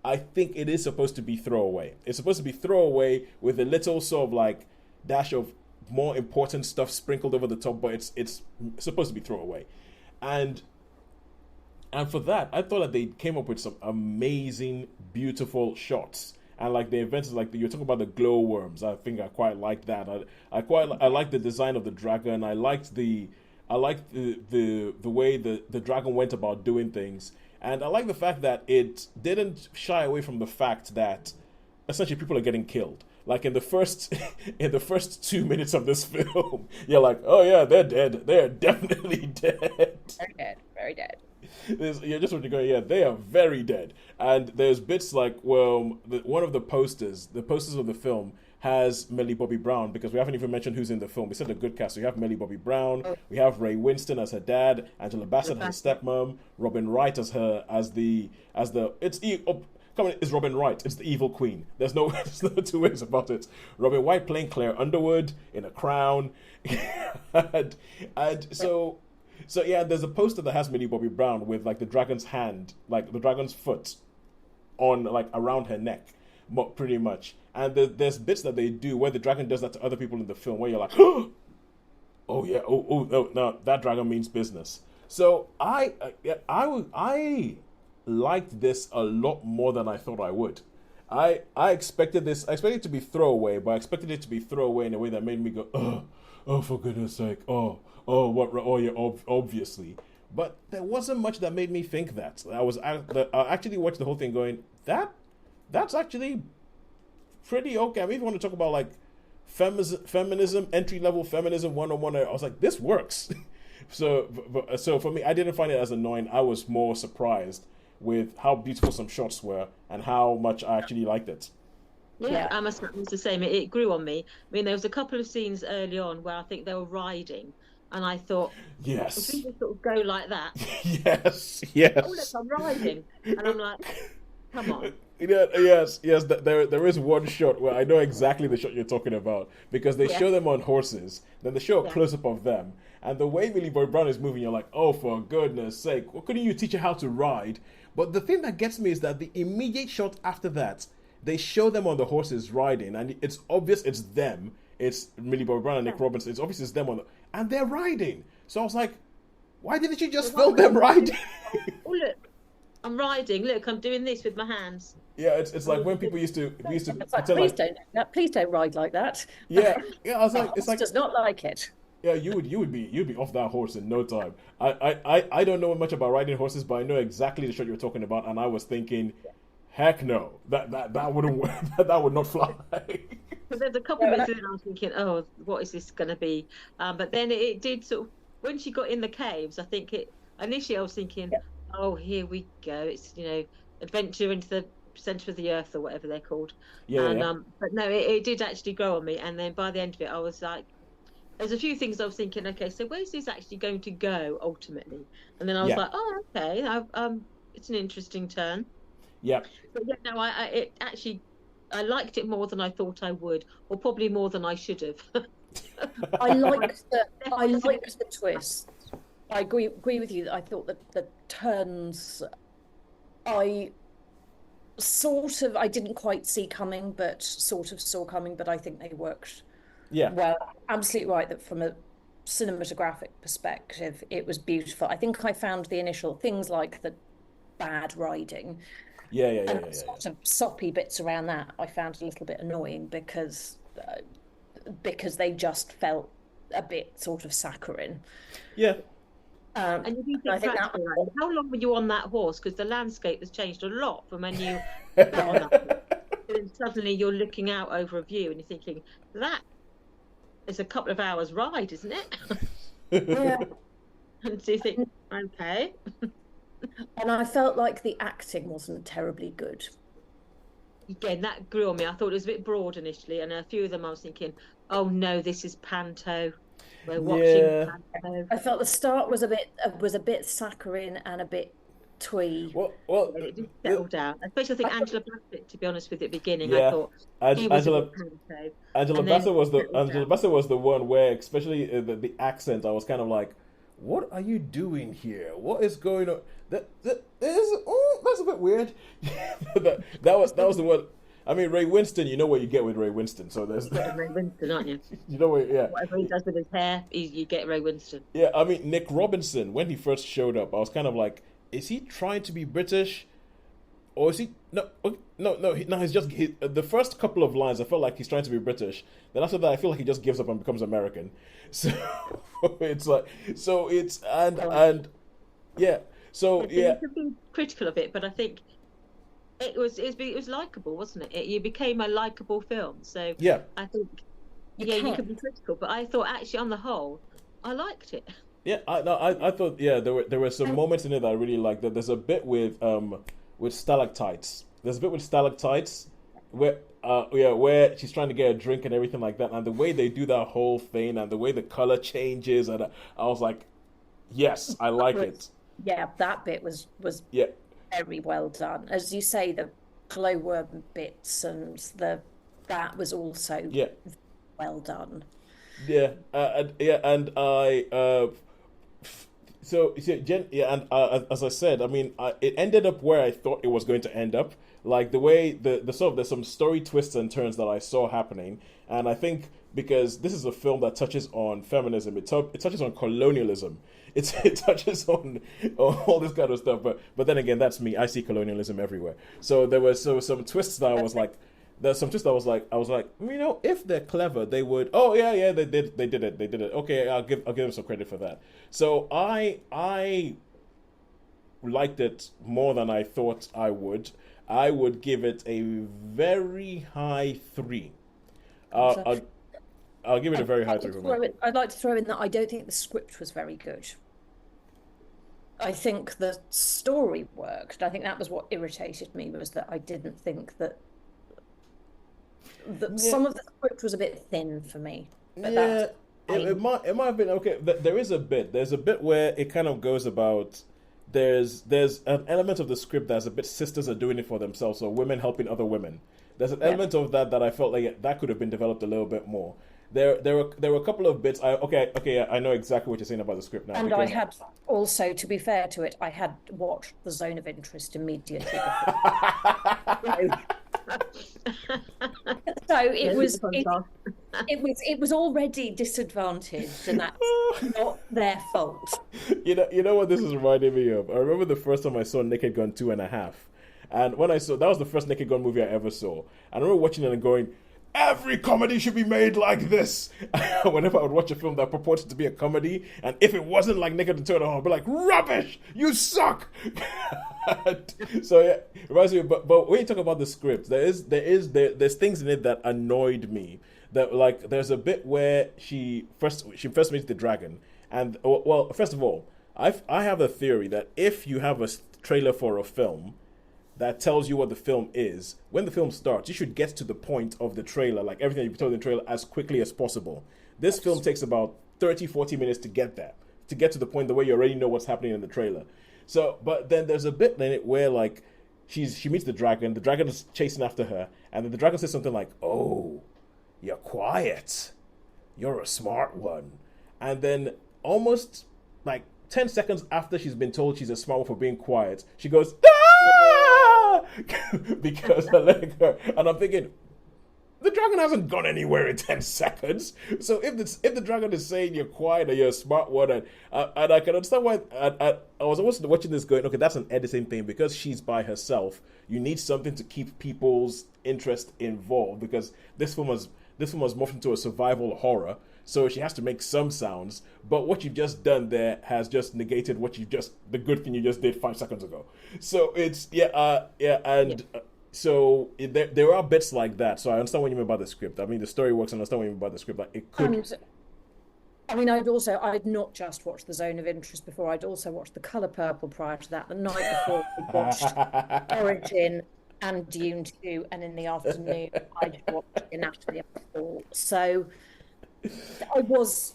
I think it is supposed to be throwaway. It's supposed to be throwaway with a little sort of like dash of more important stuff sprinkled over the top, but it's supposed to be throwaway. And for that, I thought that they came up with some amazing, beautiful shots. And like the events, like you're talking about the glowworms, I think I quite liked that. I liked the design of the dragon. I liked the way the dragon went about doing things. And I like the fact that it didn't shy away from the fact that essentially people are getting killed. Like in the first 2 minutes of this film, you're like, oh yeah, they're dead. They're definitely dead. Very dead. Very dead. You're just what you're going, yeah, they are very dead. And there's bits like, well, one of the posters of the film has Millie Bobby Brown, because we haven't even mentioned who's in the film. We said a good cast. So you have Millie Bobby Brown, we have Ray Winston as her dad, Angela Bassett as her stepmom, Robin Wright as it's Robin Wright. It's the evil queen. There's no two ways about it. Robin Wright playing Claire Underwood in a crown, and so yeah. There's a poster that has Millie Bobby Brown with like the dragon's hand, like the dragon's foot, on like around her neck, pretty much. And there's bits that they do where the dragon does that to other people in the film, where you're like, oh yeah, no, that dragon means business. So I liked this a lot more than I thought I would. I expected it to be throwaway, but I expected it to be throwaway in a way that made me go, oh, for goodness sake, obviously. But there wasn't much that made me think that. I actually watched the whole thing going, that's actually pretty okay. I mean, if you want to talk about like feminism, entry-level feminism 101, I was like, this works. So for me, I didn't find it as annoying. I was more surprised with how beautiful some shots were and how much I actually liked it. Yeah, it was the same. It grew on me. I mean, there was a couple of scenes early on where I think they were riding, and I thought, if Yes. we just sort of go like that, Yes. oh look, Yes. I'm riding, and I'm like, come on. Yeah, yes, yes. There is one shot where I know exactly the shot you're talking about because they Yeah. show them on horses, then they show a Yeah. close up of them, and the way Millie Bobby Brown is moving, you're like, oh, for goodness sake, well, couldn't you teach her how to ride? But the thing that gets me is that the immediate shot after that, they show them on the horses riding, and it's obvious it's them. It's Millie Bobby Brown and Nick Robinson. It's obvious it's them and they're riding. So I was like, why didn't you just film them riding? Oh look, I'm riding. Look, I'm doing this with my hands. Yeah, it's like when people used to It's like, pretend please don't do that. Please don't ride like that. yeah, yeah. I was like, it's Horse like does not like it. yeah, you'd be off that horse in no time. I don't know much about riding horses, but I know exactly the shot you're talking about, and I was thinking, heck no, that wouldn't work. That would not fly. But there's a couple of minutes in, I was thinking, oh, what is this going to be? But then it did sort of, when she got in the caves, I think initially I was thinking, oh, here we go. It's, adventure into the center of the earth or whatever they're called. Yeah, And, yeah. But no, it did actually grow on me. And then by the end of it, I was like, there's a few things I was thinking, okay, so where's this actually going to go ultimately? And then I was Yeah. like, oh, okay, it's an interesting turn. Yeah, But yeah, no, I liked it more than I thought I would, or probably more than I should have. I liked the twist. I agree with you. I thought that the turns, I didn't quite see coming, but sort of saw coming. But I think they worked yeah, well. Absolutely right that from a cinematographic perspective, it was beautiful. I think I found the initial things like the bad riding yeah. and sort of soppy bits around that I found a little bit annoying because they just felt a bit sort of saccharine. Yeah. And you do I think think that practically, like, how long were you on that horse? Because the landscape has changed a lot from when you got on that horse. And then suddenly you're looking out over a view and you're thinking, that is a couple of hours ride, isn't it? Yeah. And so you think, okay. And I felt like the acting wasn't terribly good. Again, that grew on me. I thought it was a bit broad initially, and a few of them I was thinking, oh no, this is panto. We're watching panto. I felt the start was a bit saccharine and a bit twee. Well, It did settle down. Especially I think Angela Bassett, to be honest with you, at the beginning, Yeah. I thought he was Angela a bit panto. Angela And then Bassett was settled Angela down. Bassett was the one where, especially the accent, I was kind of like, what are you doing here? What is going on? That's a bit weird. that was the one. I mean, Ray Winston, you know what you get with Ray Winston. So there's, You get Ray Winston, aren't you? you know what, yeah. Whatever he does with his hair, you get Ray Winston. Yeah, I mean, Nick Robinson, when he first showed up, I was kind of like, is he trying to be British? Or is he... No, he's just... the first couple of lines, I felt like he's trying to be British. Then after that, I feel like he just gives up and becomes American. So, it's like... So, it's... And... Yeah. So, yeah. You could be critical of it, but I think it was likable, wasn't it? You became a likable film. So, Yeah. I think... You you can. could be critical, but I thought actually on the whole, I liked it. Yeah, I thought there were some moments in it that I really liked. That there's a bit with stalactites. There's a bit with stalactites where she's trying to get a drink and everything like that, and the way they do that whole thing and the way the color changes, and I was like, yes, I like it. Yeah, that bit was Yeah, very well done. As you say, the glowworm bits and that was also yeah. well done. Yeah, and I as I said, I mean, it ended up where I thought it was going to end up. Like the way the sort of there's some story twists and turns that I saw happening, and I think because this is a film that touches on feminism, it touches on colonialism, it touches on all this kind of stuff. But then again, that's me. I see colonialism everywhere. So there were some twists that I was like. There's some twists that I was like, if they're clever, they would. Oh yeah, they did it. Okay, I'll give them some credit for that. So I liked it more than I thought I would. I would give it a very high 3. I'll give it a very high 3 for me. I'd like to throw in that I don't think the script was very good. I think the story worked. I think that was what irritated me, was that I didn't think that some of the script was a bit thin for me. But Yeah, it might have been okay. There's a bit where it kind of goes about there's an element of the script that's a bit sisters are doing it for themselves, or women helping other women. There's an element of that I felt like that could have been developed a little bit more. There were a couple of bits. I know exactly what you're saying about the script now. And I had also, to be fair to it, I had watched The Zone of Interest immediately before. So it was already disadvantaged, and that's not their fault. You know what this is reminding me of? I remember the first time I saw Naked Gun 2.5, and when I saw that was the first Naked Gun movie I ever saw, and I remember watching it and going, every comedy should be made like this. Whenever I would watch a film that purported to be a comedy, and if it wasn't like Naked Gun 2.5, I'd be like, rubbish! You suck! So yeah, it reminds me. But when you talk about the script, there's things in it that annoyed me. That like there's a bit where she first meets the dragon, and well, first of all, I have a theory that if you have a trailer for a film that tells you what the film is, when the film starts, you should get to the point of the trailer, like everything you've told in the trailer, as quickly as possible. This film takes about 30-40 minutes to get there, to get to the point the way you already know what's happening in the trailer. So, but then there's a bit in it where like she meets the dragon is chasing after her, and then the dragon says something like, "Oh, you're quiet. You're a smart one." And then almost like 10 seconds after she's been told she's a smart one for being quiet, she goes, "Ah!" because I let her. And I'm thinking, the dragon hasn't gone anywhere in 10 seconds. So if the dragon is saying you're quiet or you're a smart one, and I can understand why. I was also watching this going, okay, that's an editing thing, because she's by herself. You need something to keep people's interest involved, because this film was morphed into a survival horror. So she has to make some sounds, but what you've just done there has just negated the good thing you just did 5 seconds ago. So it's so there are bits like that. So I understand what you mean by the script. I mean, the story works. I understand what you mean by the script. Like it could. I mean, I'd not just watched The Zone of Interest before. I'd also watched The Colour Purple prior to that. The night before, we watched Origin and Dune 2, and in the afternoon, I'd watched Anatomy of a Fall. So it was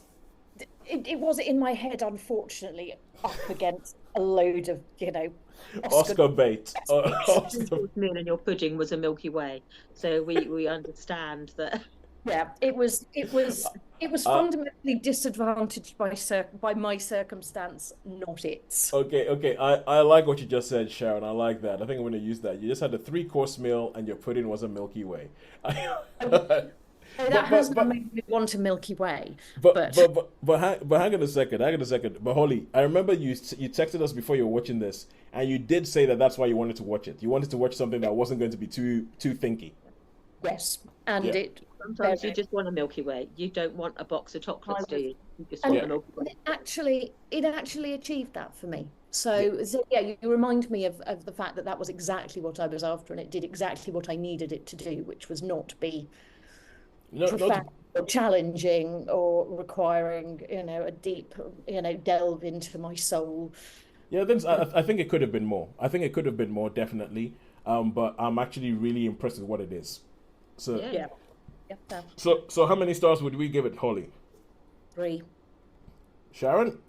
in my head, unfortunately, up against a load of, Oscar bait. And your pudding was a Milky Way, so we understand that. Yeah, it was fundamentally disadvantaged by my circumstance, not its. Okay. I like what you just said, Sharon. I like that. I think I'm going to use that. You just had a 3-course meal and your pudding was a Milky Way. That hasn't made me want a Milky Way. But hang on a second. But Holly, I remember you texted us before you were watching this, and you did say that's why you wanted to watch it. You wanted to watch something that wasn't going to be too thinky. Yes, and it. Sometimes you just want a Milky Way. You don't want a box of chocolates, do you? You just want a Milky Way. It actually achieved that for me. So you remind me of the fact that was exactly what I was after, and it did exactly what I needed it to do, which was not be profound or challenging or requiring, a deep, delve into my soul. Yeah, I think it could have been more. I think it could have been more, definitely. But I'm actually really impressed with what it is. So yeah. So how many stars would we give it, Holly? 3. Sharon?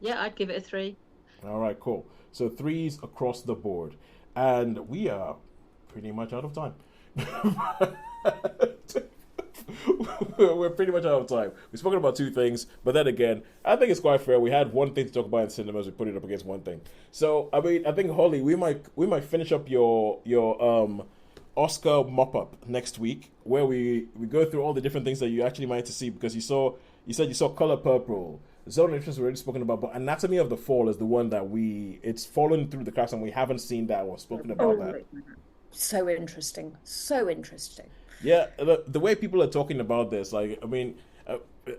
Yeah, I'd give it a 3. All right, cool. So 3s across the board. And we are pretty much out of time. We're pretty much out of time. We've spoken about 2 things, but then again, I think it's quite fair. We had one thing to talk about in cinemas. We put it up against one thing. So I mean, I think Holly, we might finish up your Oscar mop-up next week, where we go through all the different things that you actually managed to see, because you said you saw Colour Purple, Zone of Interest we already spoken about, but Anatomy of the Fall is the one that it's fallen through the cracks and we haven't seen that or spoken about that. So interesting. Yeah, the way people are talking about this, like, I mean,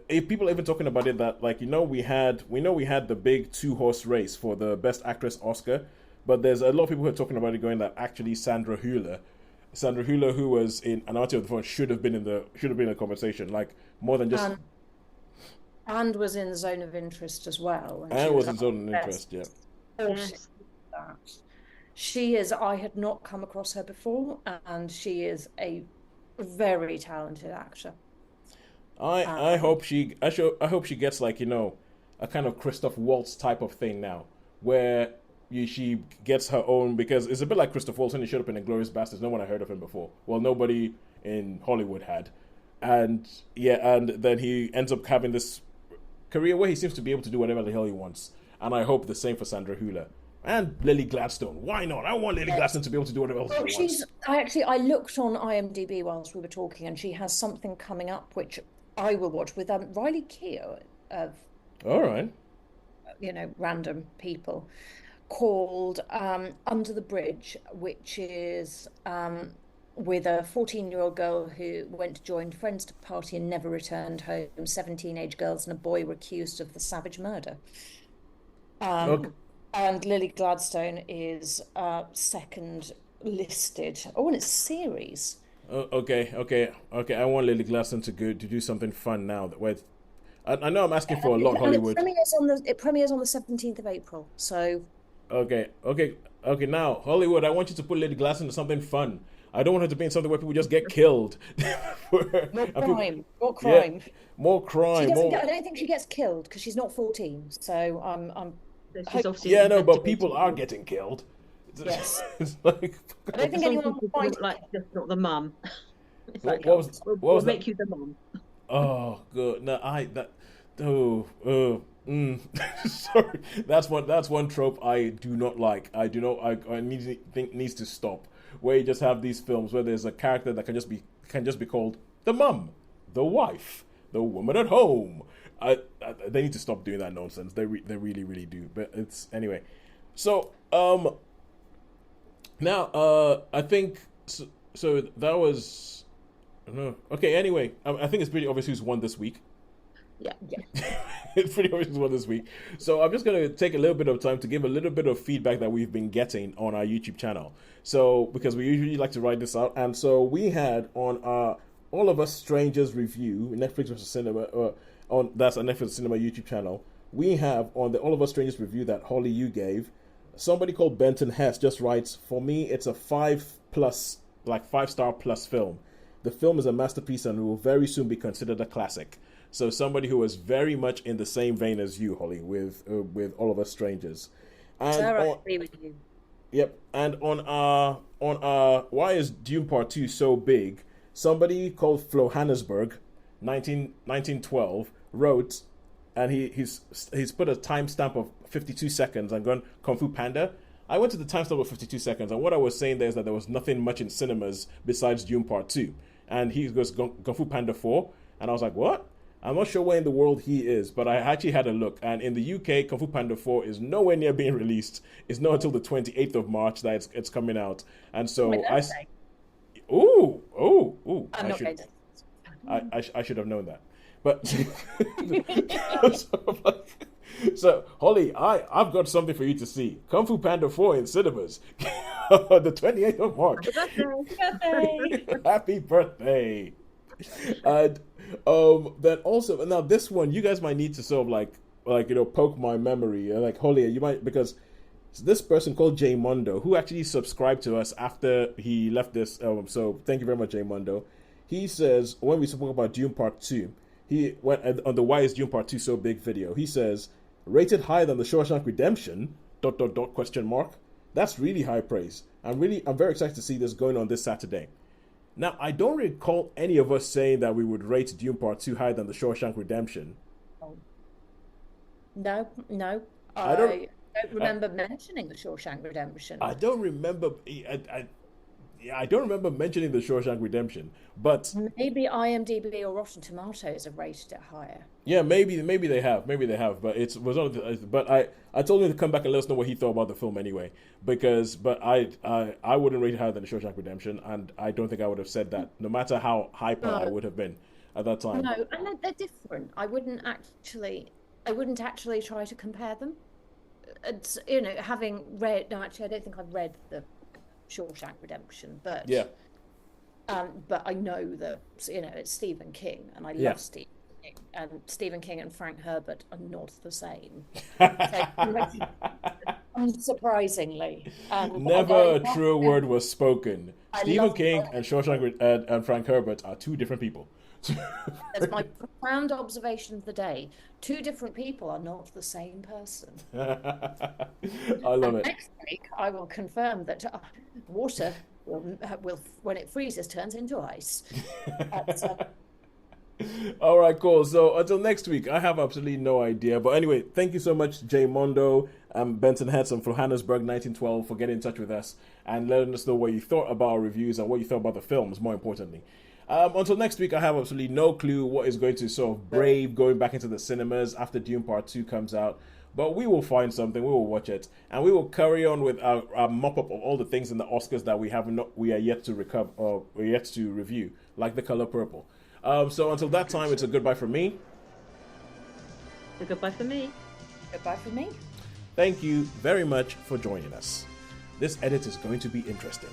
if people are even talking about it, that like, we had the big 2-horse race for the Best Actress Oscar, but there's a lot of people who are talking about it going that actually Sandra Hüller, who was in Anatomy of the Fall, should have been in the conversation, like more than just. And was in Zone of Interest as well. And was in Zone of Interest, yeah. Yes. She is. I had not come across her before, and she is a very talented actor. I hope I hope she gets like, a kind of Christoph Waltz type of thing now, where she gets her own, because it's a bit like Christoph Waltz when he showed up in Inglourious Basterds. No one had heard of him before. Well, nobody in Hollywood had, and then he ends up having this career where he seems to be able to do whatever the hell he wants. And I hope the same for Sandra Hüller and Lily Gladstone. Why not? I want Lily Gladstone to be able to do whatever else she wants. I looked on IMDb whilst we were talking, and she has something coming up which I will watch with Riley Keough of, all right, random people, called Under the Bridge, which is with a 14-year-old girl who went to join friends to party and never returned home. 7 teenage girls and a boy were accused of the savage murder. Okay. And Lily Gladstone is second listed. Oh, and it's series. Okay. I want Lily Gladstone to do something fun now. I know I'm asking for a lot, Hollywood. It premieres on the 17th of April. So. Okay. Now, Hollywood, I want you to put Lily Gladstone into something fun. I don't want her to be in something where people just get killed. More crime. Yeah, more crime. I don't think she gets killed because she's not 14. So I'm. But people are getting killed. Yes. It's like, I don't think anyone will find like just not the mum. What was make you the mum. Oh, good. No, sorry. That's one trope I do not like. I think needs to stop. Where you just have these films where there's a character that can just be called the mum, the wife, the woman at home. They need to stop doing that nonsense. They really, really do. But it's anyway. So now I think so that was okay. Anyway, I think it's pretty obvious who's won this week. Yeah. It's pretty obvious who's won this week. So I'm just gonna take a little bit of time to give a little bit of feedback that we've been getting on our YouTube channel. So because we usually like to write this out, and so we had on our All of Us Strangers review, Netflix versus Cinema. That's a Netflix Cinema YouTube channel. We have on the All of Us Strangers review that Holly you gave, somebody called Benton Hess just writes, for me it's a 5-star plus film. The film is a masterpiece and will very soon be considered a classic. So somebody who was very much in the same vein as you, Holly, with All of Us Strangers. And Sarah, I agree with you. Yep. And on Why is Dune Part 2 so big? Somebody called Flo Hannesberg, 1912, wrote, and he's put a timestamp of 52 seconds and gone Kung Fu Panda. I went to the timestamp of 52 seconds, and what I was saying there is that there was nothing much in cinemas besides Dune Part 2. And he goes Kung Fu Panda 4, and I was like, what? I'm not sure where in the world he is, but I actually had a look. And in the UK, Kung Fu Panda 4 is nowhere near being released. It's not until the 28th of March that it's coming out. And so Ooh! I'm not going to. I should have known that. But so Holly, I've got something for you to see. Kung Fu Panda 4 in cinemas. The 28th of March. Happy birthday. And then also now this one you guys might need to sort of like poke my memory, like Holly, you might, because this person called Jay Mondo, who actually subscribed to us after he left this, so thank you very much, Jay Mondo. He says when we spoke about Dune Part 2, he went on the Why is Dune Part 2 so big video, he says rated higher than the Shawshank Redemption ... That's really high praise. I'm very excited to see this going on this Saturday. Now, I don't recall any of us saying that we would rate Dune Part 2 higher than The Shawshank Redemption. No. I don't remember mentioning The Shawshank Redemption. I don't remember. I don't remember mentioning The Shawshank Redemption, but maybe IMDb or Rotten Tomatoes have rated it higher. Yeah, maybe they have, but but I told him to come back and let us know what he thought about the film anyway, but I wouldn't rate it higher than The Shawshank Redemption, and I don't think I would have said that, no matter how hyper I would have been at that time. No, and they're different. I wouldn't actually try to compare them. It's, having read. No, actually, I don't think I've read the Shawshank Redemption, but yeah. But I know that it's Stephen King, and I love Stephen King, and Stephen King and Frank Herbert are not the same. Unsurprisingly, never a truer word was spoken. Stephen King and Shawshank and Frank Herbert are two different people. That's my profound observation of the day. Two different people are not the same person. I love it. Next week, I will confirm that water will, when it freezes, turns into ice. All right, cool. So until next week, I have absolutely no idea. But anyway, thank you so much, Jay Mondo and Benton Hanson from Johannesburg 1912 for getting in touch with us and letting us know what you thought about our reviews and what you thought about the films, more importantly. Until next week, I have absolutely no clue what is going to sort of brave going back into the cinemas after Dune Part 2 comes out. But we will find something, we will watch it, and we will carry on with our mop-up of all the things in the Oscars that we are yet to recover, or we're yet to review, like The Color Purple. So until that time, it's a goodbye from me. A goodbye for me. Goodbye from me. Thank you very much for joining us. This edit is going to be interesting.